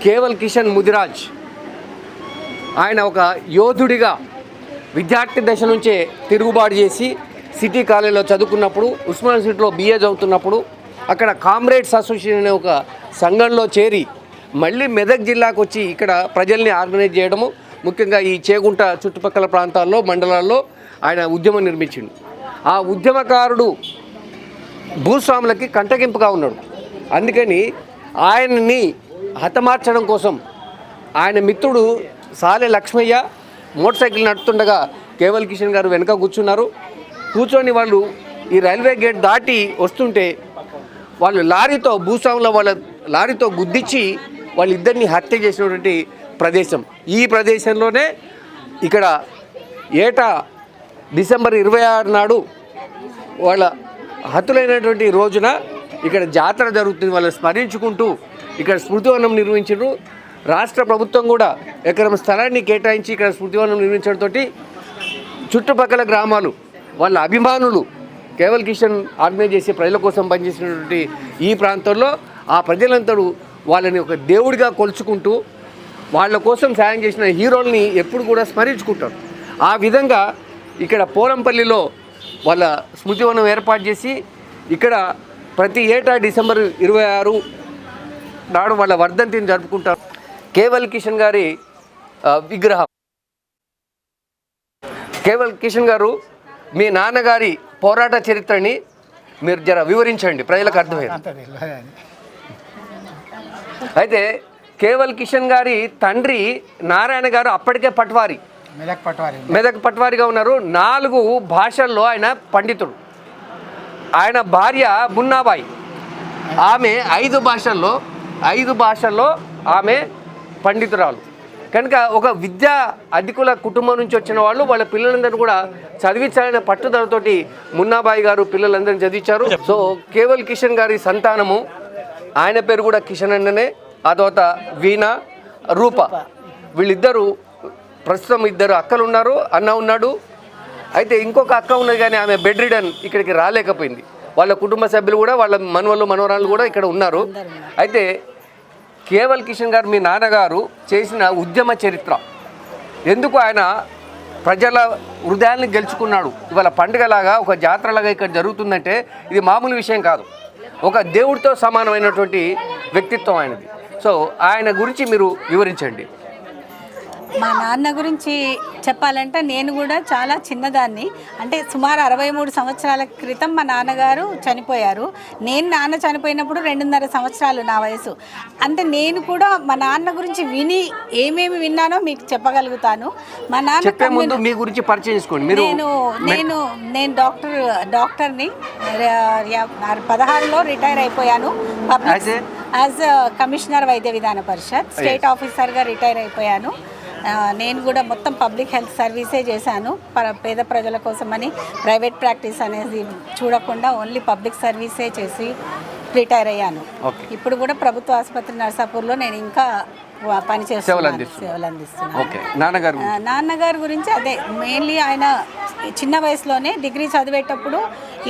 కేవల్ కిషన్ ముదిరాజ్ ఆయన ఒక యోధుడిగా విద్యార్థి దశ నుంచే తిరుగుబాటు చేసి సిటీ కాలేజీలో చదువుకున్నప్పుడు ఉస్మాన్ సిటీలో బిఏ చదువుతున్నప్పుడు అక్కడ కామ్రేడ్స్ అసోసియేషన్ అనే ఒక సంఘంలో చేరి మళ్ళీ మెదక్ జిల్లాకు వచ్చి ఇక్కడ ప్రజల్ని ఆర్గనైజ్ చేయడము, ముఖ్యంగా ఈ చేగుంట చుట్టుపక్కల ప్రాంతాల్లో మండలాల్లో ఆయన ఉద్యమం నిర్మించిండు. ఆ ఉద్యమకారుడు భూస్వాములకి కంటగింపుగా ఉన్నాడు. అందుకని ఆయనని హతమార్చడం కోసం ఆయన మిత్రుడు సాలె లక్ష్మయ్య మోటార్ సైకిల్ నడుతుండగా కేవల్ కిషన్ గారు వెనక కూర్చొని వాళ్ళు ఈ రైల్వే గేట్ దాటి వస్తుంటే వాళ్ళు లారీతో భూస్వాముల వాళ్ళ లారీతో గుద్దించి వాళ్ళిద్దరిని హత్య చేసినటువంటి ప్రదేశం. ఈ ప్రదేశంలోనే ఇక్కడ ఏటా డిసెంబర్ 26 నాడు వాళ్ళ హతులైనటువంటి రోజున ఇక్కడ జాతర జరుగుతుంది. వాళ్ళని స్మరించుకుంటూ ఇక్కడ స్మృతివనం నిర్మించారు. రాష్ట్ర ప్రభుత్వం కూడా ఎకరం స్థలాన్ని కేటాయించి ఇక్కడ స్మృతివనం నిర్మించడంతో చుట్టుపక్కల గ్రామాలు వాళ్ళ అభిమానులు కేవల్ కిషన్ ఆర్గనైజ్ చేసే ప్రజల కోసం పనిచేసినటువంటి ఈ ప్రాంతంలో ఆ ప్రజలందరూ వాళ్ళని ఒక దేవుడిగా కొలుచుకుంటూ వాళ్ళ కోసం సాయం చేసిన హీరోల్ని ఎప్పుడు కూడా స్మరించుకుంటారు. ఆ విధంగా ఇక్కడ పోలంపల్లిలో వాళ్ళ స్మృతివనం ఏర్పాటు చేసి ఇక్కడ ప్రతి ఏటా డిసెంబర్ 26 నాడు వాళ్ళ వర్ధంతిని జరుపుకుంటారు. కేవల్ కిషన్ గారి విగ్రహం. కేవల్ కిషన్ గారు మీ నాన్నగారి పోరాట చరిత్రని మీరు జర వివరించండి, ప్రజలకు అర్థమైంది. అయితే కేవల్ కిషన్ గారి తండ్రి నారాయణ గారు అప్పటికే పట్వారి, మెదక్ పట్వారిగా ఉన్నారు. 4 భాషల్లో ఆయన పండితుడు. ఆయన భార్య మున్నాబాయి, ఆమె 5 భాషల్లో ఆమె పండితురాలు. కనుక ఒక విద్యా అధికుల కుటుంబం నుంచి వచ్చిన వాళ్ళు వాళ్ళ పిల్లలందరూ కూడా చదివించాలనే పట్టుదలతోటి మున్నాబాయి గారు పిల్లలందరినీ చదివించారు. సో కేవల్ కిషన్ గారి సంతానము, ఆయన పేరు కూడా కిషన్ అన్ననే. ఆ తర్వాత వీణ, రూప, వీళ్ళిద్దరూ ప్రస్తుతం 2 అక్కలు ఉన్నారు, అన్న ఉన్నాడు. అయితే ఇంకొక అక్క ఉన్నది కానీ ఆమె బెడ్ రిడన్, ఇక్కడికి రాలేకపోయింది. వాళ్ళ కుటుంబ సభ్యులు కూడా వాళ్ళ మనవరాళ్ళు కూడా ఇక్కడ ఉన్నారు. అయితే కేవల్ కిషన్ గారు మీ నాన్నగారు చేసిన ఉద్యమ చరిత్ర, ఎందుకు ఆయన ప్రజల హృదయాన్ని గెలుచుకున్నాడు, ఇవాళ పండుగలాగా ఒక జాతరలాగా ఇక్కడ జరుగుతుందంటే ఇది మామూలు విషయం కాదు. ఒక దేవుడితో సమానమైనటువంటి వ్యక్తిత్వం ఆయనది. సో ఆయన గురించి మీరు వివరించండి. మా నాన్న గురించి చెప్పాలంటే నేను కూడా చాలా చిన్నదాన్ని, అంటే సుమారు 63 సంవత్సరాల క్రితం మా నాన్నగారు చనిపోయారు. నాన్న చనిపోయినప్పుడు 2.5 సంవత్సరాలు నా వయసు. అంటే నేను కూడా మా నాన్న గురించి ఏమేమి విన్నానో మీకు చెప్పగలుగుతాను. మా నాన్న మీ గురించి పరిచయం చేసుకోండి. నేను డాక్టర్ని 16లో రిటైర్ అయిపోయాను. పబ్లిక్ యాజ్ కమిషనర్ వైద్య విధాన పరిషత్ స్టేట్ ఆఫీసర్గా రిటైర్ అయిపోయాను. నేను కూడా మొత్తం పబ్లిక్ హెల్త్ సర్వీసే చేశాను. పేద ప్రజల కోసమని ప్రైవేట్ ప్రాక్టీస్ అనేది చూడకుండా ఓన్లీ పబ్లిక్ సర్వీసే చేసి రిటైర్ అయ్యాను. ఇప్పుడు కూడా ప్రభుత్వ ఆసుపత్రి నర్సాపూర్లో నేను ఇంకా సేవలు అందిస్తున్నాను. నాన్నగారి గురించి అదే మెయిన్లీ ఆయన చిన్న వయసులోనే డిగ్రీ చదివేటప్పుడు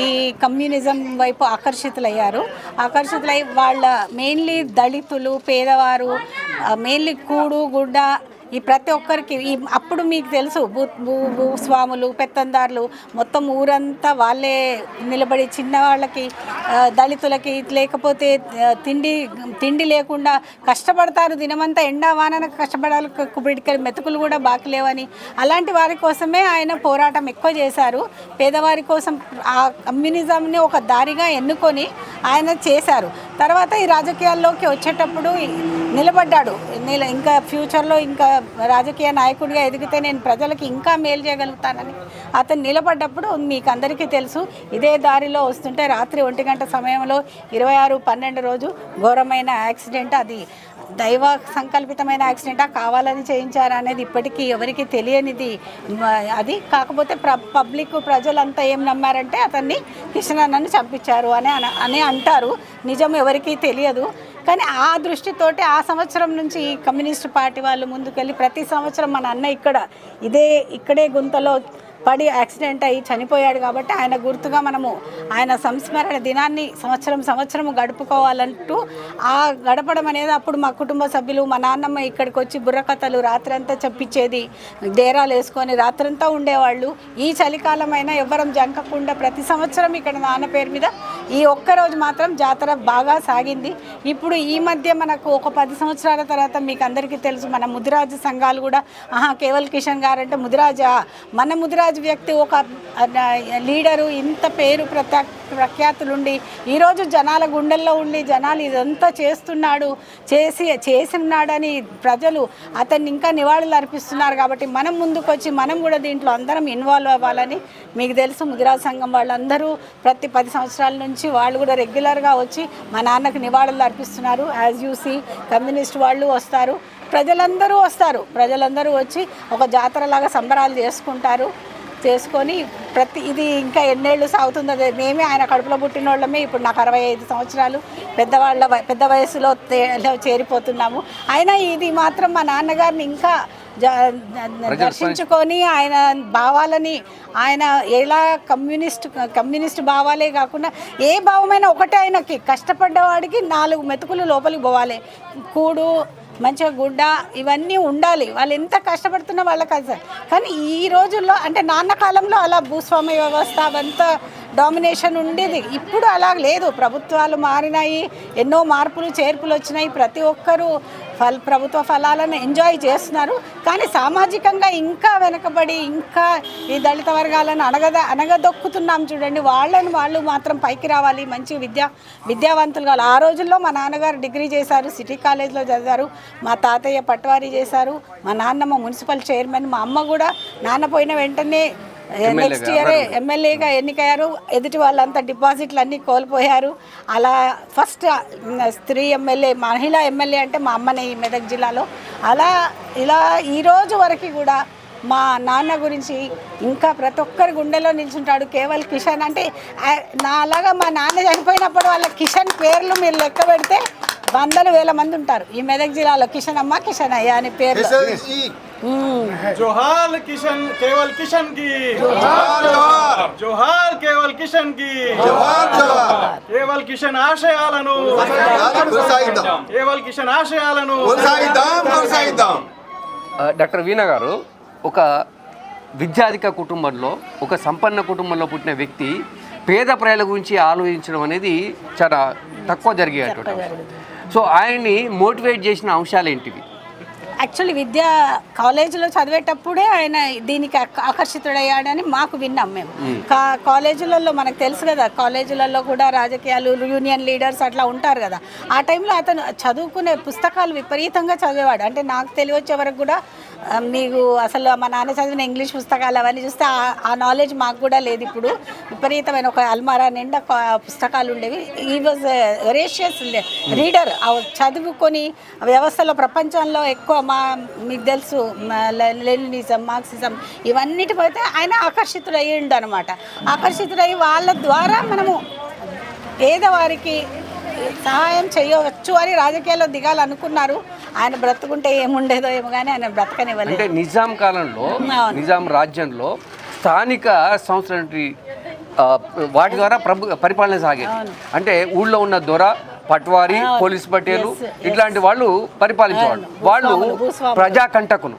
ఈ కమ్యూనిజం వైపు ఆకర్షితులై వాళ్ళ మెయిన్లీ దళితులు, పేదవారు, మెయిన్లీ కూడు గుడ్డ ఈ ప్రతి ఒక్కరికి అప్పుడు మీకు తెలుసు భూస్వాములు, పెత్తందారులు మొత్తం ఊరంతా వాళ్ళే నిలబడి చిన్నవాళ్ళకి, దళితులకి లేకపోతే తిండి లేకుండా కష్టపడతారు. దినమంతా ఎండా వానన కష్టపడాలి, కుబిడికలు మెతుకులు కూడా బాకి లేవని అలాంటి వారి కోసమే ఆయన పోరాటం ఎక్కువ చేశారు. పేదవారి కోసం ఆ కమ్యూనిజంని ఒక దారిగా ఎన్నుకొని ఆయన చేశారు. తర్వాత ఈ రాజకీయాల్లోకి వచ్చేటప్పుడు నిలబడ్డాడు. ఇంకా ఫ్యూచర్లో ఇంకా రాజకీయ నాయకుడిగా ఎదిగితే నేను ప్రజలకి ఇంకా మేలు చేయగలుగుతానని అతను నిలబడ్డప్పుడు మీకు అందరికీ తెలుసు. ఇదే దారిలో వస్తుంటే రాత్రి 1 గంట సమయంలో 26/12 రోజు ఘోరమైన యాక్సిడెంట్. అది దైవ సంకల్పితమైన యాక్సిడెంటా, కావాలని చేయించారా అనేది ఇప్పటికీ ఎవరికి తెలియనిది. అది కాకపోతే ప్రజలంతా ఏం నమ్మారంటే అతన్ని కిషన్ అన్నని చంపించారు అని అంటారు. నిజం ఎవరికీ తెలియదు. కానీ ఆ దృష్టితోటి ఆ సంవత్సరం నుంచి కమ్యూనిస్ట్ పార్టీ వాళ్ళు ముందుకెళ్ళి ప్రతి సంవత్సరం మన అన్న ఇక్కడే గుంతలో పడి యాక్సిడెంట్ అయ్యి చనిపోయాడు కాబట్టి ఆయన గుర్తుగా మనము ఆయన సంస్మరణ దినాన్ని సంవత్సరం గడుపుకోవాలంటూ ఆ గడపడం అనేది అప్పుడు మా కుటుంబ సభ్యులు మా నాన్నమ్మ ఇక్కడికి వచ్చి బుర్రకథలు రాత్రంతా చెప్పించేది, డేరాలు వేసుకొని రాత్రంతా ఉండేవాళ్ళు. ఈ చలికాలమైనా ఎవ్వరం జంకకుండా ప్రతి సంవత్సరం ఇక్కడ నాన్న పేరు మీద ఈ ఒక్కరోజు మాత్రం జాతర బాగా సాగింది. ఇప్పుడు ఈ మధ్య మనకు ఒక 10 సంవత్సరాల తర్వాత మీకు అందరికీ తెలుసు మన ముదిరాజు సంఘాలు కూడా కేవల్ కిషన్ గారు అంటే ముదిరాజా, మన ముదిరాజు వ్యక్తి ఒక లీడరు, ఇంత పేరు ప్రఖ్యాతులుండి ఈరోజు జనాల గుండెల్లో ఉండి జనాలు ఇదంతా చేసినాడని ప్రజలు అతన్ని ఇంకా నివాళులు అర్పిస్తున్నారు. కాబట్టి మనం ముందుకు వచ్చి మనం కూడా దీంట్లో అందరం ఇన్వాల్వ్ అవ్వాలని మీకు తెలుసు. ముదిరాజు సంఘం వాళ్ళందరూ ప్రతి 10 సంవత్సరాల నుంచి వాళ్ళు కూడా రెగ్యులర్గా వచ్చి మా నాన్నకు నివాళులు అర్పిస్తున్నారు. యాజ్ యూ సీ కమ్యూనిస్ట్ వాళ్ళు వస్తారు, ప్రజలందరూ వచ్చి ఒక జాతరలాగా సంబరాలు చేసుకొని ఇది ఇంకా ఎన్నేళ్ళు సాగుతుందో మేమే ఆయన కడుపులో పుట్టిన వాళ్ళమే. ఇప్పుడు నాకు 65 సంవత్సరాలు, పెద్ద వయసులో చేరిపోతున్నాము. అయినా ఇది మాత్రం మా నాన్నగారిని ఇంకా దర్శించుకొని ఆయన భావాలని ఆయన ఎలా కమ్యూనిస్ట్ భావాలే కాకుండా ఏ భావమైనా ఒకటే, ఆయనకి కష్టపడ్డవాడికి 4 మెతుకులు లోపలికి పోవాలి, కూడు మంచిగా గుడ్డ ఇవన్నీ ఉండాలి. వాళ్ళు ఎంత కష్టపడుతున్నా వాళ్ళకి అది. కానీ ఈ రోజుల్లో అంటే నాన్న కాలంలో అలా భూస్వామ్య వ్యవస్థ అవంతా డామినేషన్ ఉండేది. ఇప్పుడు అలా లేదు, ప్రభుత్వాలు మారినాయి, ఎన్నో మార్పులు చేర్పులు వచ్చినాయి, ప్రతి ఒక్కరూ ప్రభుత్వ ఫలాలను ఎంజాయ్ చేస్తున్నారు. కానీ సామాజికంగా ఇంకా వెనకబడి ఇంకా ఈ దళిత వర్గాలను అనగదొక్కుతున్నాం చూడండి. వాళ్ళు మాత్రం పైకి రావాలి, మంచి విద్యావంతులు కావాలి. ఆ రోజుల్లో మా నాన్నగారు డిగ్రీ చేశారు, సిటీ కాలేజ్లో చదివారు, మా తాతయ్య పట్వారీ చేశారు, మా నాన్నమ్మ మున్సిపల్ చైర్మన్, మా అమ్మ కూడా నాన్న పోయిన వెంటనే నెక్స్ట్ ఇయరే ఎమ్మెల్యేగా ఎన్నికయ్యారు. ఎదుటి వాళ్ళంతా డిపాజిట్లు అన్నీ కోల్పోయారు. అలా ఫస్ట్ స్త్రీ ఎమ్మెల్యే, మహిళా ఎమ్మెల్యే అంటే మా అమ్మనే ఈ మెదక్ జిల్లాలో. అలా ఇలా ఈరోజు వరకు కూడా మా నాన్న గురించి ఇంకా ప్రతి ఒక్కరి గుండెలో నిల్చుంటాడు. కేవల్ కిషన్ అంటే నాలాగా మా నాన్న చనిపోయినప్పుడు వాళ్ళ కిషన్ పేర్లు మీరు లెక్క పెడితే 100,000 మంది ఉంటారు ఈ మెదక్ జిల్లాలో. కిషన్ అమ్మ, కిషన్ అయ్యా అని పేర్లు. जोहार किशन केवल किशन की जोहार केवल किशन की केवल किशन ఆశయాలను కేవల్ కిషన్ ఆశయాలను డాక్టర్ వీణ గారు, ఒక విద్యాధిక కుటుంబంలో, ఒక సంపన్న కుటుంబంలో పుట్టిన వ్యక్తి పేద ప్రజల గురించి ఆలోచించడం అనేది చాలా తక్కువ జరిగేటువంటి. సో ఆయన్ని మోటివేట్ చేసిన అంశాలు ఏంటివి? యాక్చువల్లీ కాలేజీలో చదివేటప్పుడే ఆయన దీనికి ఆకర్షితుడయ్యాడని మాకు విన్నాం మేము. కాలేజీలలో మనకు తెలుసు కదా, కాలేజీలలో కూడా రాజకీయాలు, యూనియన్ లీడర్స్ అట్లా ఉంటారు కదా. ఆ టైంలో అతను చదువుకునే పుస్తకాలు విపరీతంగా చదివేవాడు. అంటే నాకు తెలియవచ్చే వరకు కూడా మీకు అసలు మా నాన్న చదివిన ఇంగ్లీష్ పుస్తకాలు అవన్నీ చూస్తే ఆ నాలెడ్జ్ మాకు కూడా లేదు. ఇప్పుడు విపరీతమైన ఒక అల్మారా నిండా పుస్తకాలు ఉండేవి. ఈ వాజ్ వెరేషియస్ రీడర్. చదువుకొని వ్యవస్థలో ప్రపంచంలో ఎక్కువ మీకు తెలుసు లెనినిజం, మార్క్సిజం ఇవన్నిటిపైతే ఆయన ఆకర్షితుడయ్యిండు అనమాట. ఆకర్షితుడయ్యి వాళ్ళ ద్వారా మనము పేదవారికి సహాయం చేయవచ్చు అని రాజకీయాల్లో దిగాలనుకున్నారు. ఆయన బ్రతుకుంటే ఏముండేదో ఏమో కానీ ఆయన బ్రతకనివ్వలేదు. అంటే నిజాం కాలంలో, నిజాం రాజ్యంలో స్థానిక సంస్థ వాటి ద్వారా పరిపాలన సాగేది. అంటే ఊళ్ళో ఉన్న దొర, పట్వారీ, పోలీస్ పటేలు ఇట్లాంటి వాళ్ళు పరిపాలించేవాళ్ళు. వాళ్ళు ప్రజాకంటకులు,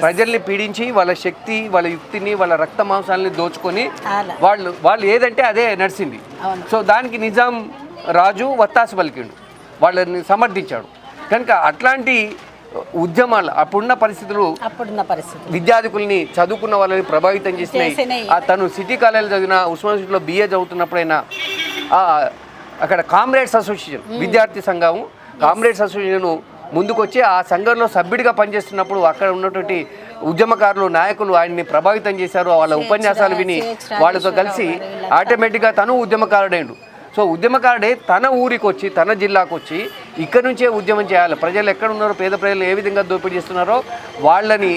ప్రజల్ని పీడించి వాళ్ళ శక్తి, వాళ్ళ యుక్తిని, వాళ్ళ రక్త మాంసాలని దోచుకొని వాళ్ళు ఏదంటే అదే నడిచింది. సో దానికి నిజాం రాజు వత్తాసు పలికిండు, వాళ్ళని సమర్థించాడు. కనుక అట్లాంటి ఉద్యమాలు అప్పుడున్న పరిస్థితులు విద్యార్థుల్ని, చదువుకున్న వాళ్ళని ప్రభావితం చేసినాయి. తను సిటీ కాలేజీలో చదివిన ఉస్మానియా యూనివర్సిటీలో BA చదువుతున్నప్పుడైనా అక్కడ కామ్రేడ్స్ అసోసియేషన్, విద్యార్థి సంఘం కామ్రేడ్స్ అసోసియేషన్ ముందుకొచ్చి ఆ సంఘంలో సభ్యుడిగా పనిచేస్తున్నప్పుడు అక్కడ ఉన్నటువంటి ఉద్యమకారులు, నాయకులు ఆయన్ని ప్రభావితం చేశారు. వాళ్ళ ఉపన్యాసాలు విని వాళ్ళతో కలిసి ఆటోమేటిక్గా తను ఉద్యమకారుడైండు. సో ఉద్యమకారుడే తన ఊరికి వచ్చి, తన జిల్లాకు వచ్చి ఇక్కడ నుంచే ఉద్యమం చేయాలి. ప్రజలు ఎక్కడ ఉన్నారో, పేద ప్రజలు ఏ విధంగా దోపిడీ చేస్తున్నారో వాళ్ళని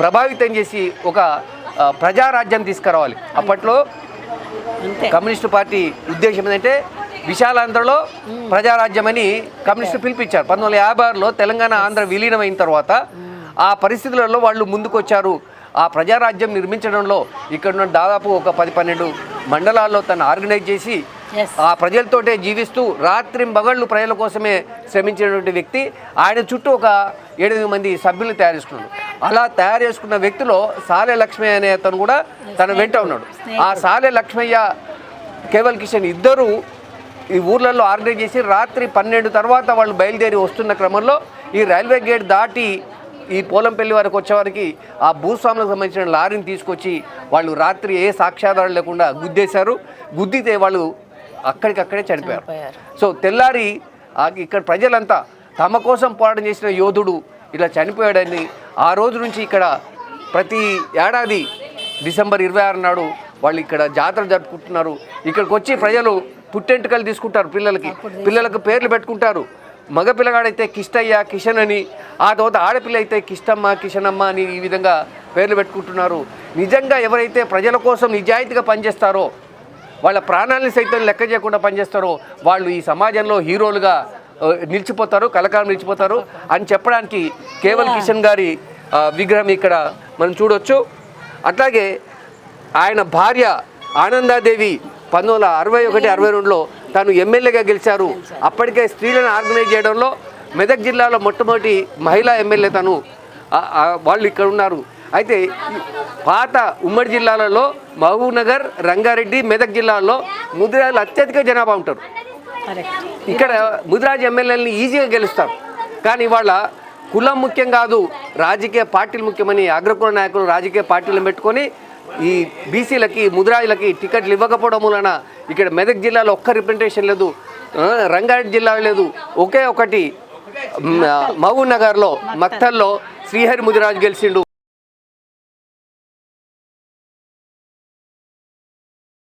ప్రభావితం చేసి ఒక ప్రజారాజ్యం తీసుకురావాలి. అప్పట్లో కమ్యూనిస్టు పార్టీ ఉద్దేశం ఏంటంటే విశాలాంధ్రలో ప్రజారాజ్యం అని కమ్యూనిస్టు పిలిపించారు. 1956లో తెలంగాణ, ఆంధ్ర విలీనం అయిన తర్వాత ఆ పరిస్థితులలో వాళ్ళు ముందుకు వచ్చారు. ఆ ప్రజారాజ్యం నిర్మించడంలో ఇక్కడ ఉన్న దాదాపు ఒక 10-12 మండలాల్లో తను ఆర్గనైజ్ చేసి ఆ ప్రజలతోటే జీవిస్తూ రాత్రి మగళ్ళు ప్రజల కోసమే శ్రమించినటువంటి వ్యక్తి. ఆయన చుట్టూ ఒక 7-8 మంది సభ్యులు తయారు చేసుకున్నాడు. అలా తయారు చేసుకున్న వ్యక్తిలో సాలె లక్ష్మయ్య అనే అతను కూడా తన వెంట ఉన్నాడు. ఆ సాలె లక్ష్మయ్య, కేవల్ కిషన్ ఇద్దరు ఈ ఊర్లలో ఆర్గనైజ్ చేసి రాత్రి 12 తర్వాత వాళ్ళు బయలుదేరి వస్తున్న క్రమంలో ఈ రైల్వే గేట్ దాటి ఈ పోలంపల్లి వరకు వచ్చేవారికి ఆ భూస్వాములకు సంబంధించిన లారీని తీసుకొచ్చి వాళ్ళు రాత్రి ఏ సాక్ష్యాధారాలు లేకుండా గుద్దేశారు. గుద్దితే వాళ్ళు అక్కడికక్కడే చనిపోయారు. సో తెల్లారి ఇక్కడ ప్రజలంతా తమ కోసం పోరాటం చేసిన యోధుడు ఇలా చనిపోయాడని ఆ రోజు నుంచి ఇక్కడ ప్రతి ఏడాది డిసెంబర్ 26 నాడు వాళ్ళు ఇక్కడ జాతర జరుపుకుంటున్నారు. ఇక్కడికి వచ్చి ప్రజలు పుట్టెంటుకలు తీసుకుంటారు, పిల్లలకు పేర్లు పెట్టుకుంటారు. మగ పిల్లగాడైతే కిష్టయ్య, కిషన్ అని, ఆ తర్వాత ఆడపిల్ల అయితే కిష్టమ్మ, కిషనమ్మ అని ఈ విధంగా పేర్లు పెట్టుకుంటున్నారు. నిజంగా ఎవరైతే ప్రజల కోసం నిజాయితీగా పనిచేస్తారో, వాళ్ళ ప్రాణాలని సైతం లెక్క చేయకుండా పనిచేస్తారో వాళ్ళు ఈ సమాజంలో హీరోలుగా నిలిచిపోతారు, కలకాలం నిలిచిపోతారు అని చెప్పడానికి కేవల్ కిషన్ గారి విగ్రహం ఇక్కడ మనం చూడొచ్చు. అట్లాగే ఆయన భార్య ఆనందాదేవి 1961-62లో తను ఎమ్మెల్యేగా గెలిచారు. అప్పటికే స్త్రీలను ఆర్గనైజ్ చేయడంలో మెదక్ జిల్లాలో మొట్టమొదటి మహిళా ఎమ్మెల్యే తను. వాళ్ళు ఇక్కడ ఉన్నారు. అయితే పాత ఉమ్మడి జిల్లాలలో మహబూబ్నగర్, రంగారెడ్డి, మెదక్ జిల్లాల్లో ముదిరాజులు అత్యధిక జనాభా ఉంటారు. ఇక్కడ ముదిరాజు ఎమ్మెల్యేలని ఈజీగా గెలుస్తారు. కానీ వాళ్ళ కులం ముఖ్యం కాదు, రాజకీయ పార్టీలు ముఖ్యమని అగ్రకుల నాయకులు రాజకీయ పార్టీలను పెట్టుకొని ఈ బీసీలకి, ముదిరాజులకి టికెట్లు ఇవ్వకపోవడం వలన ఇక్కడ మెదక్ జిల్లాలో ఒక్క రిప్రజెంటేషన్ లేదు, రంగారెడ్డి జిల్లాలో లేదు. ఒకే ఒకటి మహబూబ్ నగర్లో మక్తల్లో శ్రీహరి ముదిరాజు గెలిచిండు.